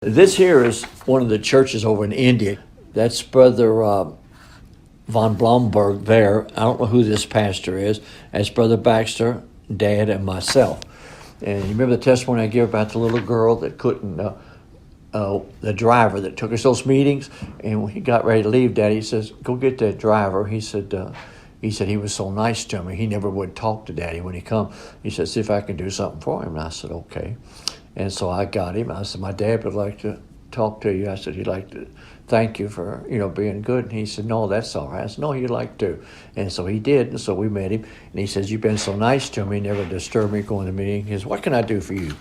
This here is one of the churches over in India. That's Brother von Blomberg there. I don't know who this pastor is. That's Brother Baxter, Dad, and myself. And you remember the testimony I gave about the little girl that couldn't, the driver that took us those meetings? And when he got ready to leave, Daddy says, go get that driver. He said he was so nice to me. He never would talk to Daddy when he come. He said, see if I can do something for him. And I said, okay. And so I got him. I said, my dad would like to talk to you. I said, he'd like to thank you for, being good. And he said, no, that's all right. I said, no, he'd like to. And so he did. And so we met him. And he says, you've been so nice to me, never disturbed me going to the meeting. He says, what can I do for you?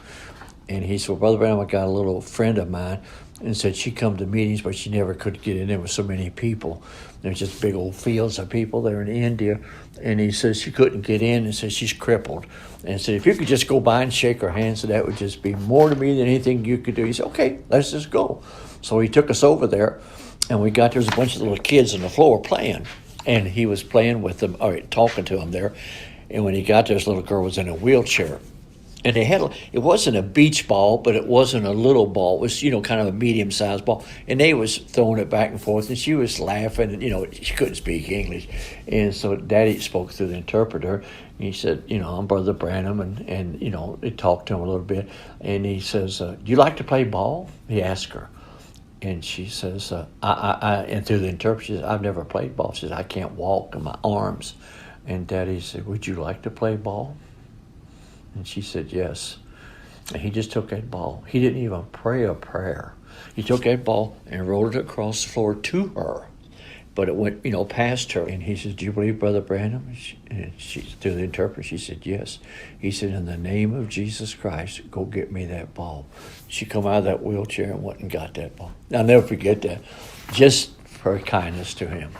And he said, well, Brother Branham, I got a little friend of mine, and said she come to meetings, but she never could get in there with so many people. There's just big old fields of people there in India. And he says she couldn't get in, and says she's crippled. And said, if you could just go by and shake her hand, so that would just be more to me than anything you could do. He said, okay, let's just go. So he took us over there, and we got, there's a bunch of little kids on the floor playing. And he was playing with them, or talking to them there. And when he got there, this little girl was in a wheelchair. And it wasn't a beach ball, but it wasn't a little ball. It was, kind of a medium-sized ball. And they was throwing it back and forth, and she was laughing, and, she couldn't speak English. And so Daddy spoke through the interpreter. And he said, I'm Brother Branham, and he talked to him a little bit. And he says, do you like to play ball? He asked her. And she says, and through the interpreter, she says, I've never played ball. She says, I can't walk in my arms. And Daddy said, would you like to play ball? And she said, yes. And he just took that ball. He didn't even pray a prayer. He took that ball and rolled it across the floor to her. But it went, past her. And he said, do you believe Brother Branham? And she, through the interpreter, she said, yes. He said, in the name of Jesus Christ, go get me that ball. She come out of that wheelchair and went and got that ball. I'll never forget that. Just for her kindness to him.